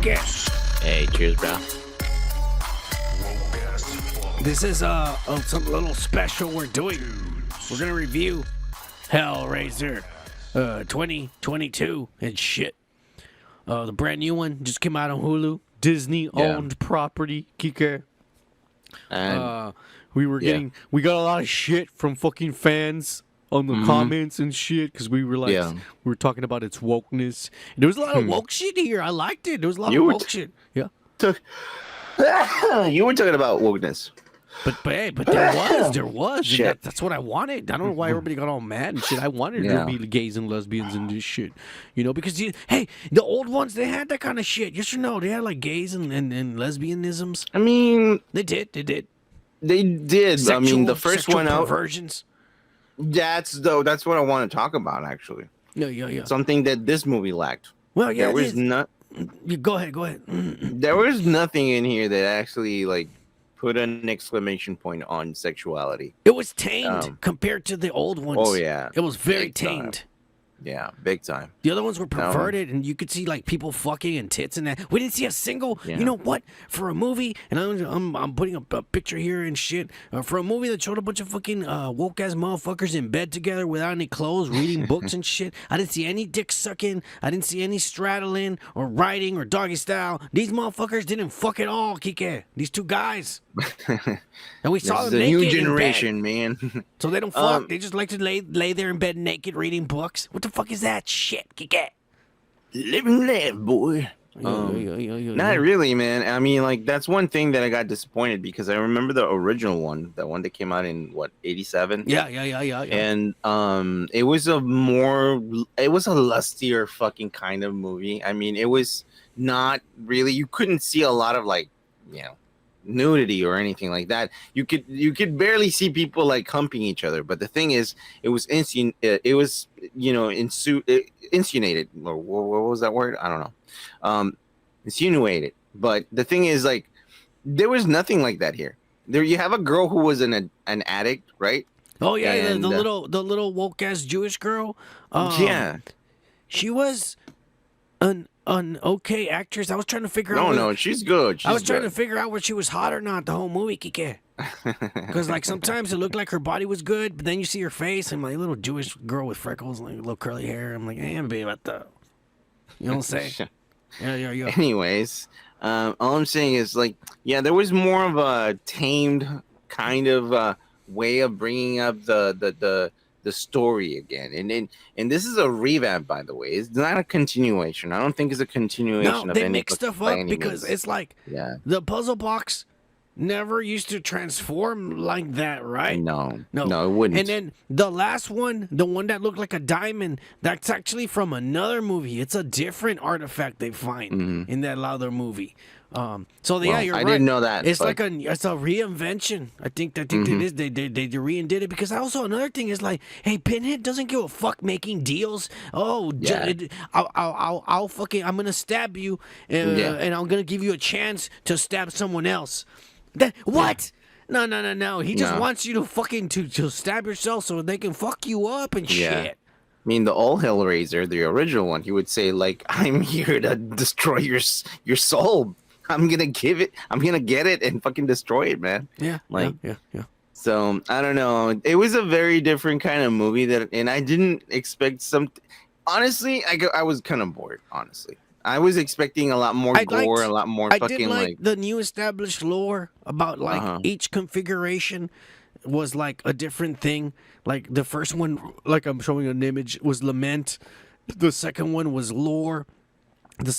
Kike. Hey, cheers, bro. This is some little special we're doing. We're gonna review Hellraiser 2022 and shit. The brand new one just came out on Hulu. Disney-owned property, Kike. And We got a lot of shit from fucking fans on the comments and shit because we were like, we were talking about its wokeness. And there was a lot of woke shit here. I liked it. There was a lot of woke shit. Yeah. You were talking about wokeness. But there was. Shit. That's what I wanted. I don't know why everybody got all mad and shit. I wanted there to be gays and lesbians and this shit, because hey, the old ones, they had that kind of shit. Yes or no? They had like gays and lesbianisms. I mean, They did. I mean, the first one out. Perversions. That's what I want to talk about actually. Yeah. Something that this movie lacked. Well, yeah. There was not. Go ahead. There was nothing in here that actually like put an exclamation point on sexuality. It was tamed compared to the old ones. Oh yeah, it was very big tamed. Time. Yeah, big time. The other ones were perverted, and you could see like people fucking and tits and that. We didn't see a single. Yeah. You know what? For a movie, and I'm putting up a picture here and shit. For a movie that showed a bunch of fucking woke ass motherfuckers in bed together without any clothes, reading books and shit. I didn't see any dick sucking. I didn't see any straddling or riding or doggy style. These motherfuckers didn't fuck at all, Kike. These two guys. And we saw them the naked new generation, man. So they don't fuck. They just like to lay there in bed naked reading books. What the fuck is that shit, Kike? Live and laugh, boy. Not really, man. I mean, like, that's one thing that I got disappointed because I remember the original one, the one that came out in what, 87? Yeah. And it was a lustier fucking kind of movie. I mean, it was not really, you couldn't see a lot of like, nudity or anything like that. You could barely see people like humping each other. But the thing is, it was insinuated, or what was that word? I don't know. Insinuated. But the thing is, like, there was nothing like that here. There you have a girl who was an addict, right? Oh yeah, and, the little woke ass Jewish girl. She was an okay actress. I was trying to figure out. No, she's good. I was trying to figure out whether she was hot or not the whole movie, Kike. Because like sometimes it looked like her body was good, but then you see her face and my little Jewish girl with freckles and like little curly hair. I'm like, babe, what the? You know what I'm saying? Yeah. Anyways, all I'm saying is like, there was more of a tamed kind of way of bringing up the story again, and this is a revamp, by the way. It's not a continuation. I don't think it's a continuation. No, they mix stuff up because it's like the puzzle box never used to transform like that, right? No, it wouldn't. And then the last one, the one that looked like a diamond, that's actually from another movie. It's a different artifact they find in that other movie. You're right. I didn't know that. It's like it's a reinvention. I think it is. They reindid it because also another thing is like, hey, Pinhead doesn't give a fuck making deals. Oh, I'll fucking, I'm gonna stab you, and I'm gonna give you a chance to stab someone else. What? No. He just wants you to fucking to stab yourself so they can fuck you up and shit. I mean, the old Hellraiser, the original one, he would say like, "I'm here to destroy your soul. I'm gonna get it and fucking destroy it, man." Yeah. So I don't know. It was a very different kind of movie and I didn't expect something. Honestly, I was kind of bored. Honestly, I was expecting a lot more gore, a lot more I fucking did like the new established lore about like each configuration was like a different thing. Like the first one, like I'm showing an image, was Lament. The second one was Lore. The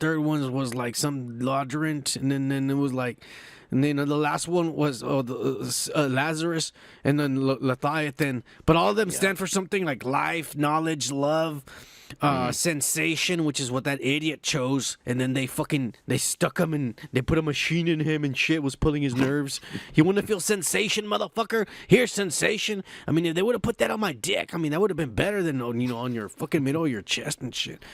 third one was like some Laudrent, and then it was like, and then the last one was Lazarus, and then Leviathan. But all of them stand for something like life, knowledge, love, sensation, which is what that idiot chose. And then they stuck him and they put a machine in him and shit was pulling his nerves. You want to feel sensation, motherfucker? Here's sensation. I mean, if they would have put that on my dick, I mean, that would have been better than on your fucking middle of your chest and shit.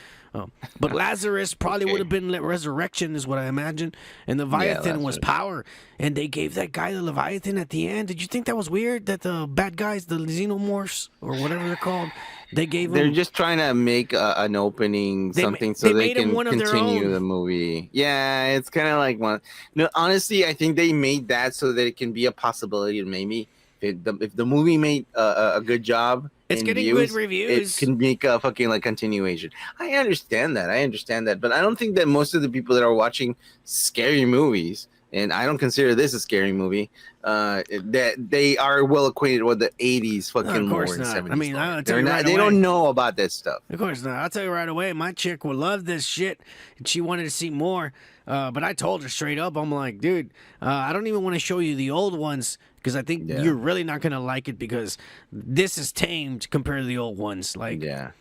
But Lazarus probably would have been resurrection, is what I imagine. And Leviathan was power. And they gave that guy the Leviathan at the end. Did you think that was weird? That the bad guys, the xenomorphs, or whatever they're called, They gave They're him. just trying to make an opening, something so They they made him can one of their continue own. the movie. Yeah, it's kind of like one. No, honestly, I think they made that so that it can be a possibility. And maybe if the movie made a good job It's in getting good views, it reviews. can make a fucking like continuation. I understand that. I understand that, but I don't think that most of the people that are watching scary movies, and I don't consider this a scary movie, that they are well acquainted with the 80s No, of fucking lore course and not. I 70s mean, lore. I'll tell They're you not. right They away. don't know about that stuff. Of course not. I'll tell you right away. My chick would love this shit, and she wanted to see more. But I told her straight up, I'm like, dude, I don't even want to show you the old ones because I think Yeah. you're really not gonna like it because this is tamed compared to the old ones. Like, Yeah.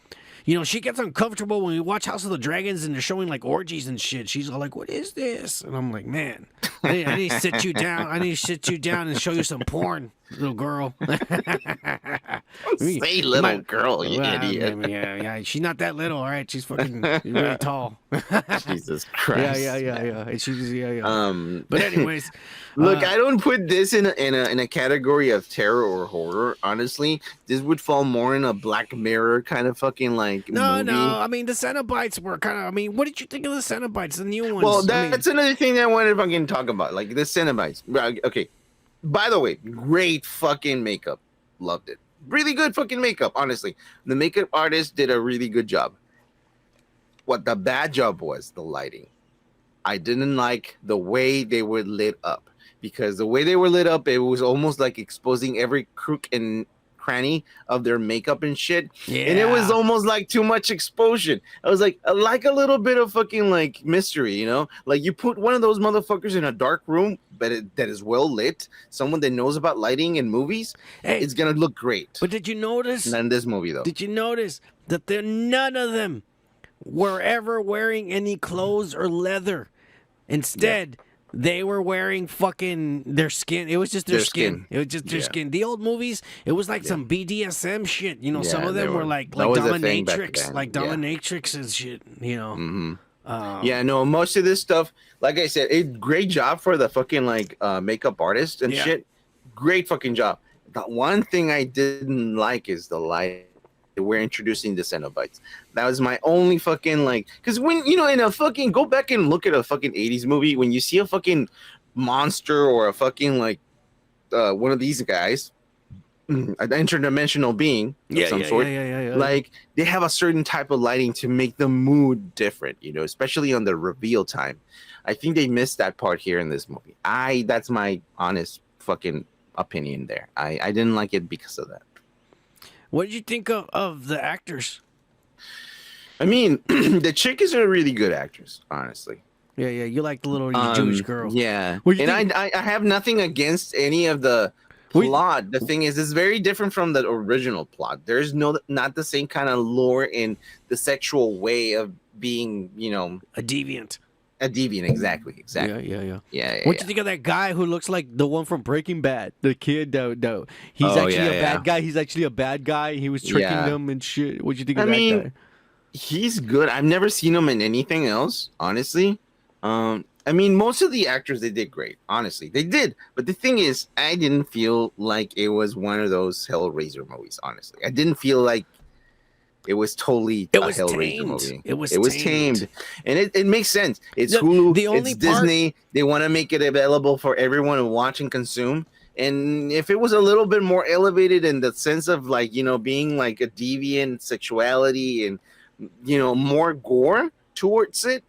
you know, she gets uncomfortable when we watch House of the Dragons and they're showing like orgies and shit. She's all like, "What is this?" And I'm like, "Man, I need to sit you down. I need to sit you down and show you some porn, little girl." Say little girl, you idiot. Yeah. She's not that little, all right. She's fucking really tall. Jesus Christ. Yeah. And she's yeah. Um, But anyways, look, I don't put this in a category of terror or horror. Honestly, this would fall more in a Black Mirror kind of fucking like no. movie. I mean, the Cenobites were kind of. I mean, what did you think of the Cenobites, the new ones? Well, I mean, that's another thing that I wanted to fucking talk about, like the Cenobites. Okay, by the way, great fucking makeup. Loved it. Really good fucking makeup, honestly. The makeup artist did a really good job. What the bad job was the lighting. I didn't like the way they were lit up, because the way they were lit up, it was almost like exposing every crook and cranny of their makeup and shit. yeah. And it was almost like too much exposure. I was like a little bit of fucking like mystery, you know? Like you put one of those motherfuckers in a dark room, but that is well lit, someone that knows about lighting in movies, Hey, it's gonna look great. but did you notice? Not in this movie though. Did you notice that none of them were ever wearing any clothes or leather? Instead, they were wearing fucking their skin. It was just their skin. It was just their skin. The old movies, it was like some BDSM shit. You know, some Yeah, of they them were were. like That was a thing back dominatrix, then. like Yeah. dominatrix and shit. You know. Mm-hmm. Yeah, no, most of this stuff, like I said, great job for the fucking like makeup artist and Yeah. shit. Great fucking job. The one thing I didn't like is the light. We're introducing the Cenobites. That was my only fucking like, because when you know in a fucking go back and look at a fucking 80s movie, when you see a fucking monster or a fucking like one of these guys, an interdimensional being of some sort, Yeah. like they have a certain type of lighting to make the mood different, you know, especially on the reveal time. I think they missed that part here in this movie. That's my honest fucking opinion there. I didn't like it because of that. What did you think of the actors? I mean, the chick is a really good actress, honestly. Yeah. You like the little Jewish girl. Yeah, What do you and think? I have nothing against any of the plot. The thing is, it's very different from the original plot. There's not the same kind of lore in the sexual way of being, you know, A deviant. a deviant. Exactly. Yeah. What do you think of that guy who looks like the one from Breaking Bad? The kid, he's actually a bad guy. He's actually a bad guy. He was tricking them and shit. What do you think of that guy? He's good. I've never seen him in anything else, honestly. I mean, most of the actors, they did great. Honestly, they did. But the thing is, I didn't feel like it was one of those Hellraiser movies. Honestly, I didn't feel like it was totally a Hellraiser movie. It was tamed, and it makes sense. It's Hulu. It's Disney. They want to make it available for everyone to watch and consume. And if it was a little bit more elevated in the sense of like, you know, being like a deviant sexuality and, you know, more gore towards it,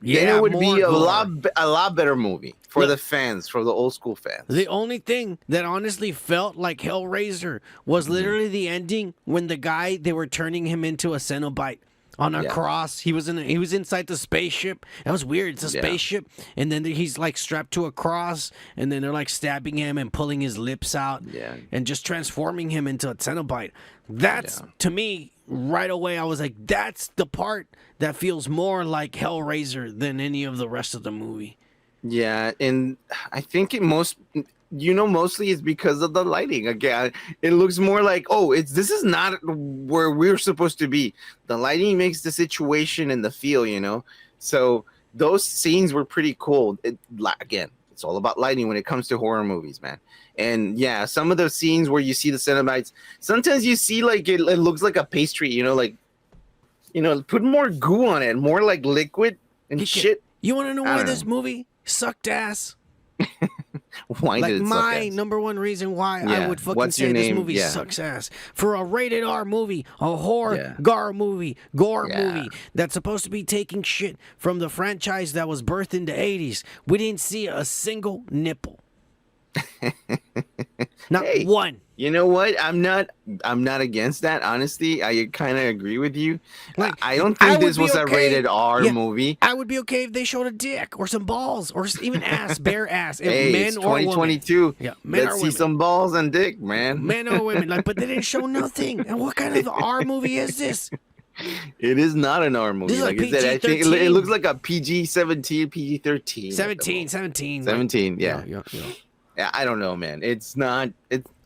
then it would be a lot better movie for the fans, for the old school fans. The only thing that honestly felt like Hellraiser was literally the ending when the guy, they were turning him into a Cenobite on a cross. He was inside the spaceship. That was weird. It's a spaceship, and then he's like strapped to a cross, and then they're like stabbing him and pulling his lips out, and just transforming him into a Cenobite. That's to me right away. I was like, that's the part that feels more like Hellraiser than any of the rest of the movie. Yeah, and I think mostly it's because of the lighting. Again, it looks more like, this is not where we're supposed to be. The lighting makes the situation and the feel, you know. So those scenes were pretty cool. Again, It's all about lighting when it comes to horror movies, man. And yeah, some of the scenes where you see the Cenobites, sometimes you see like it looks like a pastry, like, put more goo on it, more like liquid and shit. You want to know why this movie sucked ass? Why like did it my suck ass? number one reason why I would fucking say this movie sucks ass. For a rated R movie, a horror gore movie that's supposed to be taking shit from the franchise that was birthed in the 80s, we didn't see a single nipple. Not one. You know what? I'm not against that. Honestly, I kind of agree with you. Like, I don't think this was a rated R movie. I would be okay if they showed a dick or some balls or even ass, bare ass. It's 2022. Yeah, let's see some balls and dick, man. Men or women, but they didn't show nothing. And what kind of R movie is this? It is not an R movie. Like I said, I think it looks like a PG-17, PG-13. 17. Yeah. Yeah, I don't know, man. It's not.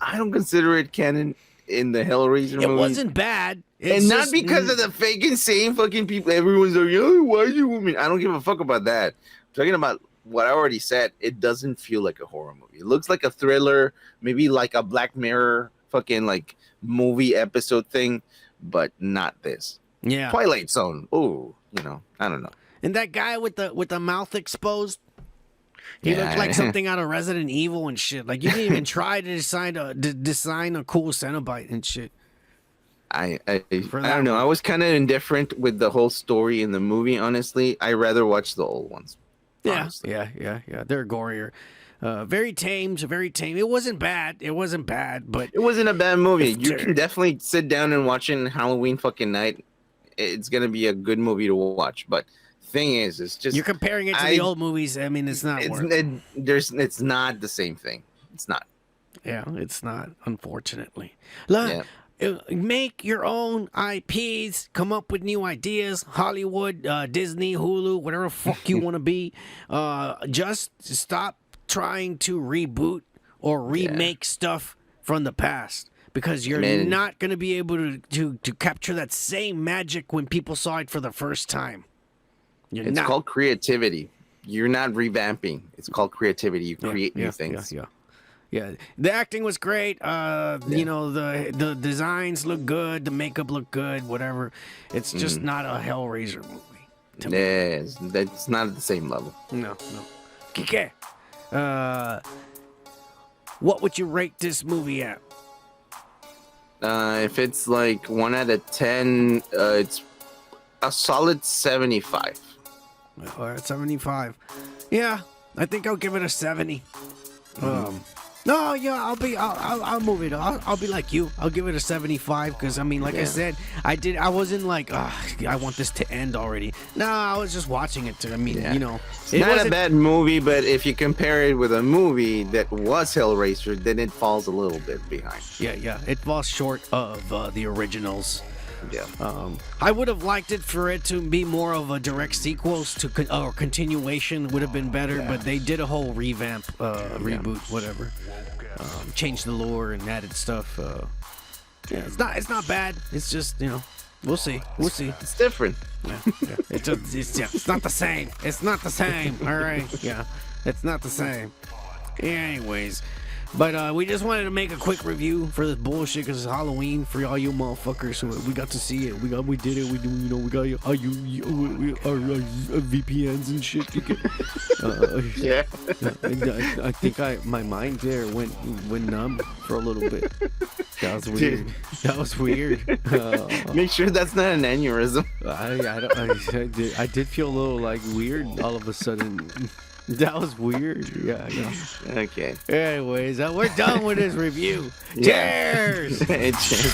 I don't consider it canon in the Hellraiser movie. It wasn't bad, and not because of the fucking same fucking people. Everyone's like, "Oh, why are you women?" I don't give a fuck about that. I'm talking about what I already said. It doesn't feel like a horror movie. It looks like a thriller, maybe like a Black Mirror fucking like movie episode thing, but not this. Yeah, Twilight Zone. Oh, I don't know. And that guy with the mouth exposed. He looked like something out of Resident Evil and shit. Like, you didn't even try to design a cool Cenobite and shit. I don't know. I was kind of indifferent with the whole story in the movie, honestly. I rather watch the old ones. Honestly. Yeah. They're gorier. Very tame. It wasn't bad, but... It wasn't a bad movie. You can definitely sit down and watch it on Halloween fucking night. It's going to be a good movie to watch, but... Thing is, it's just you're comparing it to the old movies. I mean, it's not. It's not the same thing. It's not. Yeah, it's not. Unfortunately, look, make your own IPs. Come up with new ideas. Hollywood, Disney, Hulu, whatever the fuck you want to be. Just stop trying to reboot or remake stuff from the past. Because you're not going to be able to capture that same magic when people saw it for the first time. It's called creativity. You're not revamping. It's called creativity. You create new things. Yeah. The acting was great. The designs look good. The makeup looked good. Whatever. It's just not a Hellraiser movie. Yes, that's not at the same level. No. Kike, what would you rate this movie at? If it's like 1 out of 10, it's a solid 75. All right, 75. Yeah, I think I'll give it a 70. No, yeah, I'll move it. I'll be like you. I'll give it a 75 because I mean, like I said, I wasn't like, I want this to end already. No, I was just watching it. I mean, it's not a bad movie, but if you compare it with a movie that was Hellraiser, then it falls a little bit behind. Yeah, it falls short of the originals. Yeah. I would have liked it for it to be more of a direct sequel or continuation would have been better, but they did a whole revamp, reboot, whatever. Changed the lore and added stuff. It's not bad. It's just we'll see. It's different. It's not the same. It's not the same. All right. Yeah, it's not the same. Anyways. But we just wanted to make a quick review for this bullshit because it's Halloween for all you motherfuckers. So we got to see it. We did it. We got our VPNs and shit. Yeah. I think my mind there went numb for a little bit. That was weird. That was weird. Make sure that's not an aneurysm. I did feel a little like weird all of a sudden. That was weird. Yeah. Okay. Anyways, we're done with this review. Cheers! Cheers.